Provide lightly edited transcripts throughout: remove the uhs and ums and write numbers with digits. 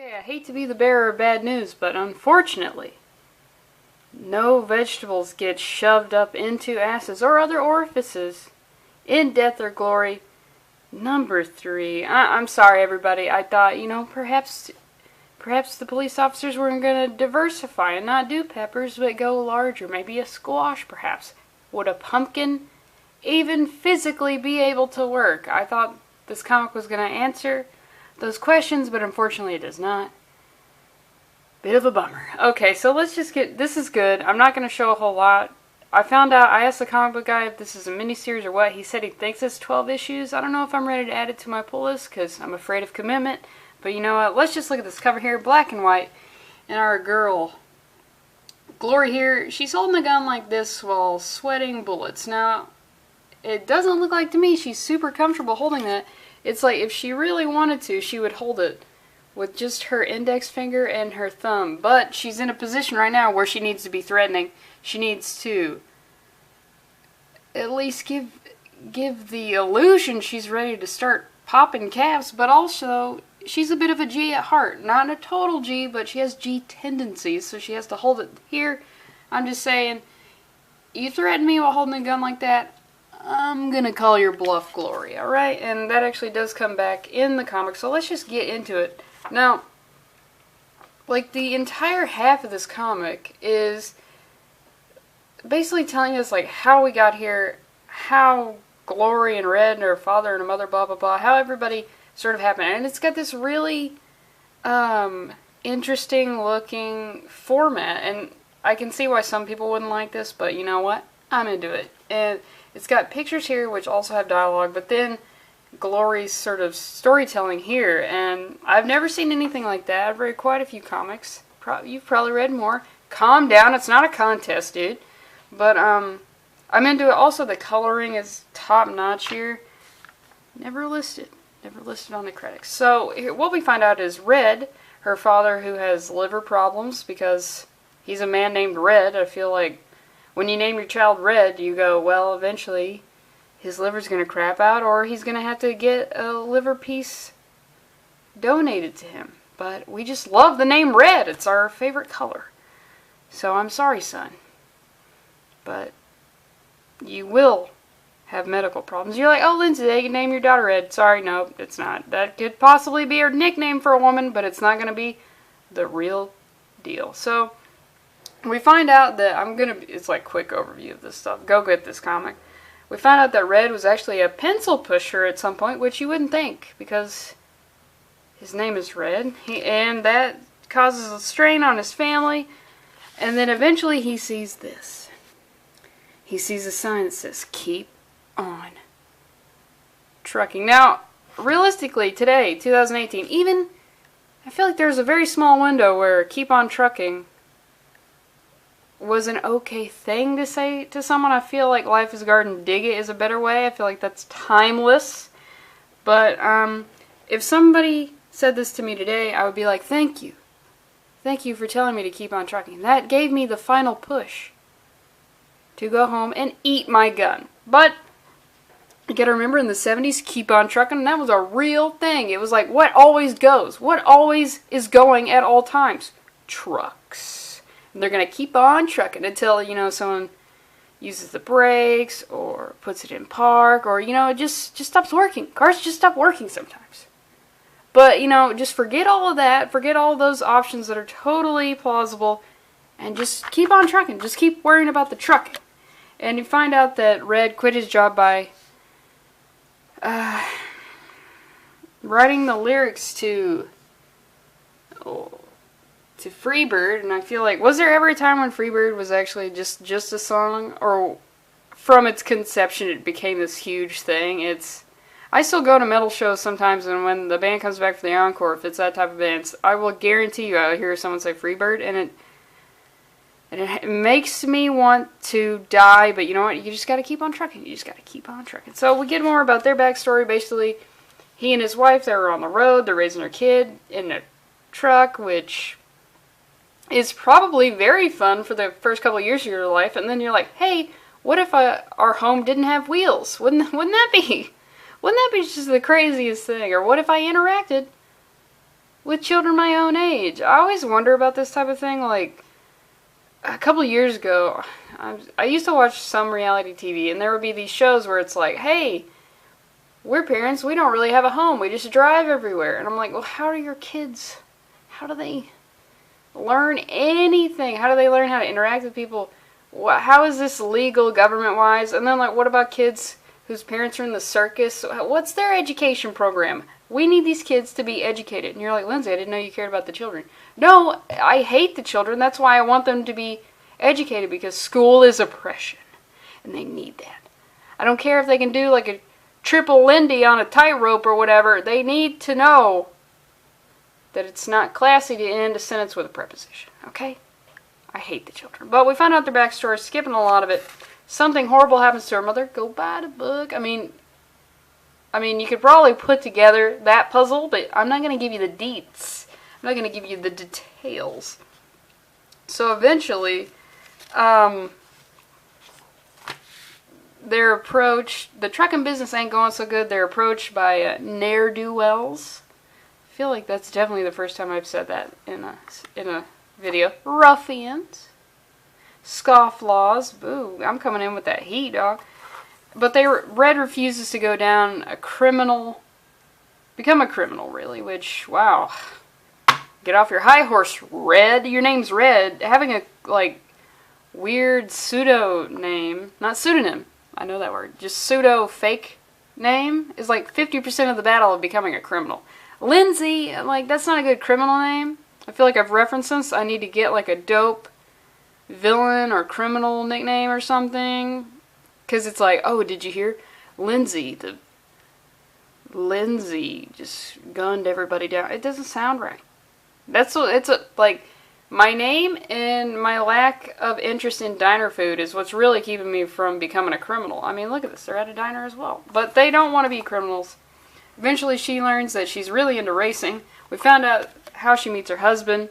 Okay, I hate to be the bearer of bad news, but unfortunately, no vegetables get shoved up into asses or other orifices in death or glory. Number 3. I'm sorry, everybody. I thought, perhaps the police officers were going to diversify and not do peppers, but go larger. Maybe a squash, perhaps. Would a pumpkin even physically be able to work? I thought this comic was going to answer those questions, but unfortunately it does not. Bit of a bummer. Okay, so let's just this is good. I'm not going to show a whole lot. I asked the comic book guy if this is a miniseries or what. He said he thinks it's 12 issues. I don't know if I'm ready to add it to my pull list because I'm afraid of commitment. But you know what? Let's just look at this cover here, black and white. And our girl, Glory here, she's holding a gun like this while sweating bullets. Now, it doesn't look like to me she's super comfortable holding that. It's like if she really wanted to, she would hold it with just her index finger and her thumb. But she's in a position right now where she needs to be threatening. She needs to at least give the illusion she's ready to start popping caps, but also she's a bit of a G at heart. Not a total G, but she has G tendencies, so she has to hold it here. I'm just saying, you threaten me while holding a gun like that, I'm gonna call your bluff, Glory, alright? And that actually does come back in the comic, so let's just get into it. Now, like, the entire half of this comic is basically telling us, like, how we got here, how Glory and Red and her father and her mother, blah, blah, blah, how everybody sort of happened. And it's got this really interesting looking format, and I can see why some people wouldn't like this, but you know what? I'm into it. And it's got pictures here which also have dialogue, but then Glory's sort of storytelling here, and I've never seen anything like that. I've read quite a few comics. You've probably read more. Calm down, it's not a contest, dude. But I'm into it. Also, the coloring is top notch here. Never listed on the credits. So what we find out is Red, her father, who has liver problems because he's a man named Red. I feel like when you name your child Red, you go, well, eventually his liver's going to crap out, or he's going to have to get a liver piece donated to him. But we just love the name Red. It's our favorite color. So I'm sorry, son, but you will have medical problems. You're like, oh, Lindsey, they can name your daughter Red. Sorry, no, it's not. That could possibly be her nickname for a woman, but it's not going to be the real deal. So we find out that it's like quick overview of this stuff. Go get this comic. We find out that Red was actually a pencil pusher at some point, which you wouldn't think, because his name is Red, and that causes a strain on his family. And then eventually he sees this. He sees a sign that says, "Keep on trucking." Now, realistically, today, 2018, I feel like there's a very small window where "keep on trucking" was an okay thing to say to someone. I feel like "Life is a Garden, dig it" is a better way. I feel like that's timeless. But if somebody said this to me today, I would be like, thank you. Thank you for telling me to keep on trucking. That gave me the final push to go home and eat my gun. But you gotta remember, in the 70s, keep on trucking, that was a real thing. It was like, what always goes? What always is going at all times? Trucks. And they're gonna keep on trucking until, someone uses the brakes or puts it in park, or, it just stops working. Cars just stop working sometimes. But, just forget all of that. Forget all those options that are totally plausible, and just keep on trucking. Just keep worrying about the trucking. And you find out that Red quit his job by writing the lyrics to Freebird. And I feel like, was there ever a time when Freebird was actually just a song, or from its conception it became this huge thing? I still go to metal shows sometimes, and when the band comes back for the encore, if it's that type of band, I will guarantee you I'll hear someone say Freebird, and it makes me want to die, but you know what? You just gotta keep on trucking. You just gotta keep on trucking. So we get more about their backstory. Basically, he and his wife, they were on the road. They're raising their kid in a truck, which is probably very fun for the first couple of years of your life. And then you're like, hey, what if our home didn't have wheels? Wouldn't that be just the craziest thing? Or what if I interacted with children my own age. I always wonder about this type of thing. Like, a couple of years ago, I used to watch some reality TV, and there would be these shows where it's like, hey, we're parents, we don't really have a home, we just drive everywhere. And I'm like, well, how are your kids, how do they learn anything? How do they learn how to interact with people? How is this legal government-wise? And then, like, what about kids whose parents are in the circus? What's their education program? We need these kids to be educated. And you're like, Lindsay, I didn't know you cared about the children. No, I hate the children. That's why I want them to be educated, because school is oppression. And they need that. I don't care if they can do like a triple Lindy on a tightrope or whatever. They need to know that it's not classy to end a sentence with a preposition. Okay? I hate the children. But we find out their backstory, skipping a lot of it. Something horrible happens to her mother. Go buy the book. I mean, you could probably put together that puzzle, but I'm not going to give you the deets. I'm not going to give you the details. So eventually, they're approached. The trucking business ain't going so good. They're approached by ne'er-do-wells. I feel like that's definitely the first time I've said that in a video. Ruffians. Scofflaws. Boo, I'm coming in with that heat, dog. But Red refuses to go down a criminal, become a criminal, really, which, wow. Get off your high horse, Red. Your name's Red. Having a, like, weird pseudo name, not pseudonym, I know that word, just pseudo fake name is like 50% of the battle of becoming a criminal. Lindsey, like, that's not a good criminal name. I feel like I've referenced this. I need to get, like, a dope villain or criminal nickname or something. Because it's like, oh, did you hear? Lindsey just gunned everybody down. It doesn't sound right. That's what, like, my name and my lack of interest in diner food is what's really keeping me from becoming a criminal. I mean, look at this. They're at a diner as well. But they don't want to be criminals. Eventually, she learns that she's really into racing. We found out how she meets her husband.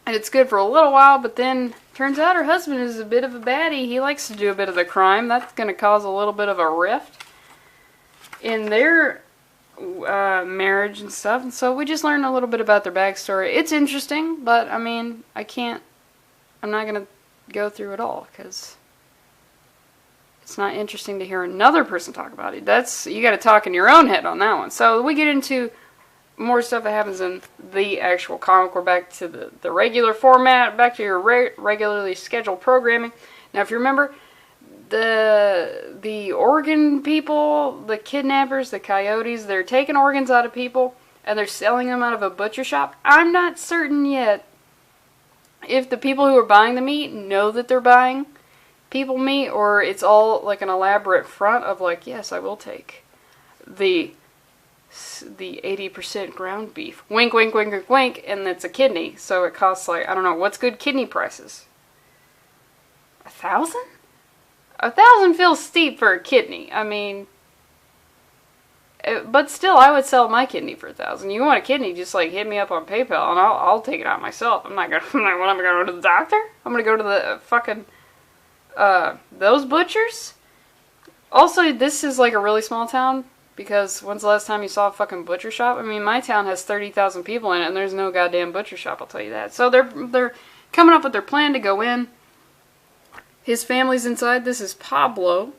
And it's good for a little while, but then turns out her husband is a bit of a baddie. He likes to do a bit of the crime. That's going to cause a little bit of a rift in their marriage and stuff. And so we just learned a little bit about their backstory. It's interesting, but I mean, I'm not going to go through it all because it's not interesting to hear another person talk about it. You got to talk in your own head on that one. So we get into more stuff that happens in the actual comic. We're back to the regular format, back to your regularly scheduled programming. Now, if you remember, the organ people, the kidnappers, the coyotes, they're taking organs out of people and they're selling them out of a butcher shop. I'm not certain yet if the people who are buying the meat know that they're buying people meat, or it's all like an elaborate front of like, yes, I will take the 80% ground beef. Wink, wink, wink, wink, wink, and it's a kidney. So it costs like, I don't know, what's good kidney prices? 1,000? 1,000 feels steep for a kidney. I mean, but still, I would sell my kidney for 1,000. You want a kidney, just like hit me up on PayPal and I'll take it out myself. I'm not gonna, when I'm gonna go to the doctor? I'm gonna go to the fucking, those butchers? Also, this is like a really small town. Because when's the last time you saw a fucking butcher shop? I mean, my town has 30,000 people in it, and there's no goddamn butcher shop, I'll tell you that. So they're coming up with their plan to go in. His family's inside. This is Pablo,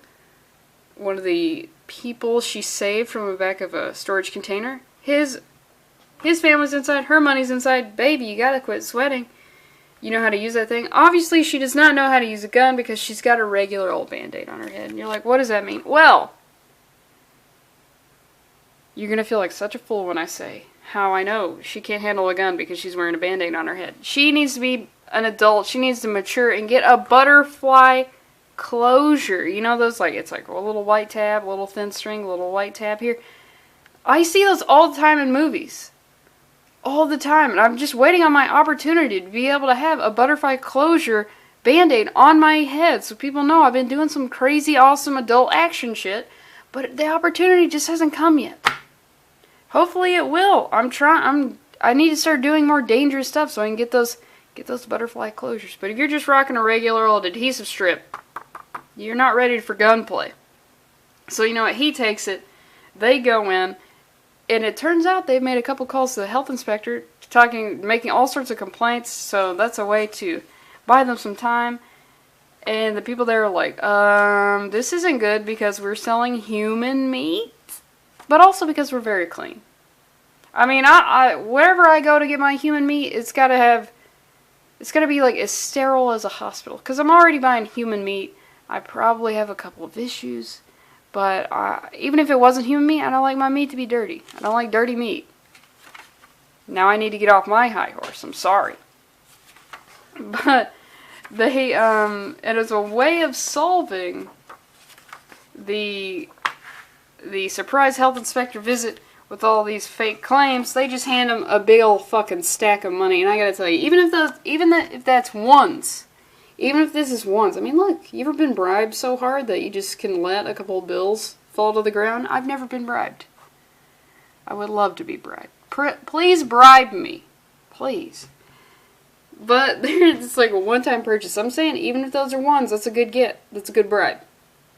one of the people she saved from the back of a storage container. His family's inside. Her money's inside. Baby, you gotta quit sweating. You know how to use that thing. Obviously, she does not know how to use a gun because she's got a regular old Band-Aid on her head. And you're like, what does that mean? Well, you're going to feel like such a fool when I say how I know she can't handle a gun because she's wearing a Band-Aid on her head. She needs to be an adult. She needs to mature and get a butterfly closure. You know those, like, it's like a little white tab, a little thin string, a little white tab here. I see those all the time in movies. All the time. And I'm just waiting on my opportunity to be able to have a butterfly closure Band-Aid on my head so people know I've been doing some crazy, awesome adult action shit. But the opportunity just hasn't come yet. Hopefully it will. I need to start doing more dangerous stuff so I can get those butterfly closures. But if you're just rocking a regular old adhesive strip, you're not ready for gunplay. So you know what? He takes it. They go in. And it turns out they've made a couple calls to the health inspector, making all sorts of complaints, so that's a way to buy them some time. And the people there are like, this isn't good because we're selling human meat, but also because we're very clean. I mean, wherever I go to get my human meat, it's gotta be like as sterile as a hospital. Because I'm already buying human meat. I probably have a couple of issues. But even if it wasn't human meat, I don't like my meat to be dirty. I don't like dirty meat. Now I need to get off my high horse. I'm sorry. But it is a way of solving the surprise health inspector visit with all these fake claims. They just hand them a big old fucking stack of money. And I gotta tell you, even if that's once. Even if this is once. I mean, look, you ever been bribed so hard that you just can let a couple of bills fall to the ground? I've never been bribed. I would love to be bribed. Please bribe me. Please. But it's like a one-time purchase. I'm saying even if those are ones, that's a good get. That's a good bribe.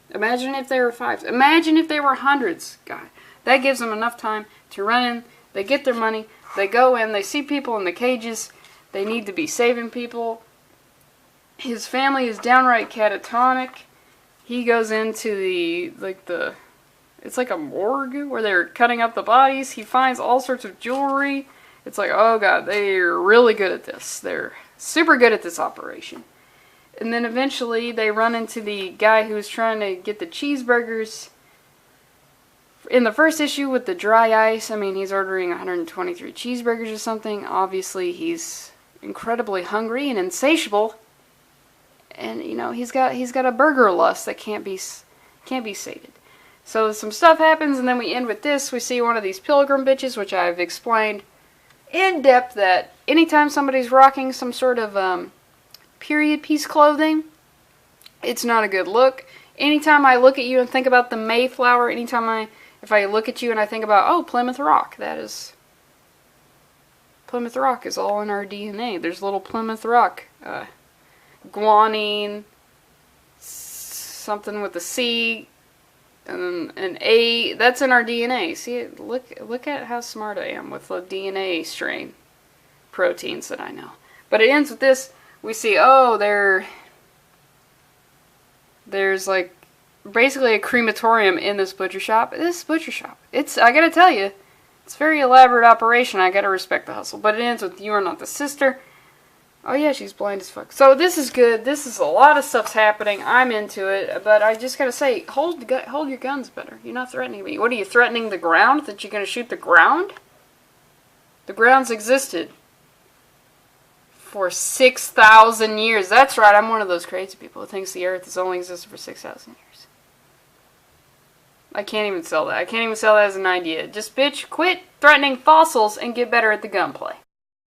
Imagine if they were fives. Imagine if they were hundreds. God, that gives them enough time to run in. They get their money. They go in. They see people in the cages. They need to be saving people. His family is downright catatonic. He goes into it's like a morgue where they're cutting up the bodies. He finds all sorts of jewelry. It's like, oh god, they're really good at this. They're super good at this operation. And then eventually they run into the guy who's trying to get the cheeseburgers. In the first issue with the dry ice, I mean, he's ordering 123 cheeseburgers or something. Obviously, he's incredibly hungry and insatiable. And you know, he's got a burger lust that can't be sated. So some stuff happens, and then we end with this. We see one of these pilgrim bitches, which I've explained in depth that anytime somebody's rocking some sort of period piece clothing, it's not a good look. Anytime I look at you and think about the Mayflower, if I look at you and I think about, oh, Plymouth Rock, Plymouth Rock is all in our DNA. There's little Plymouth Rock. Guanine, something with a C, and an A. That's in our DNA. See, look at how smart I am with the DNA strain proteins that I know. But it ends with this. We see, oh, there's like basically a crematorium in this butcher shop. This butcher shop. I gotta tell you, it's a very elaborate operation. I gotta respect the hustle. But it ends with, you are not the sister. Oh yeah, she's blind as fuck. So this is good. This is a lot of stuff's happening. I'm into it, but I just gotta say, hold your guns better. You're not threatening me. What are you threatening the ground? That you're gonna shoot the ground? The ground's existed for 6,000 years. That's right. I'm one of those crazy people who thinks the Earth has only existed for 6,000 years. I can't even sell that. I can't even sell that as an idea. Just bitch, quit threatening fossils and get better at the gunplay.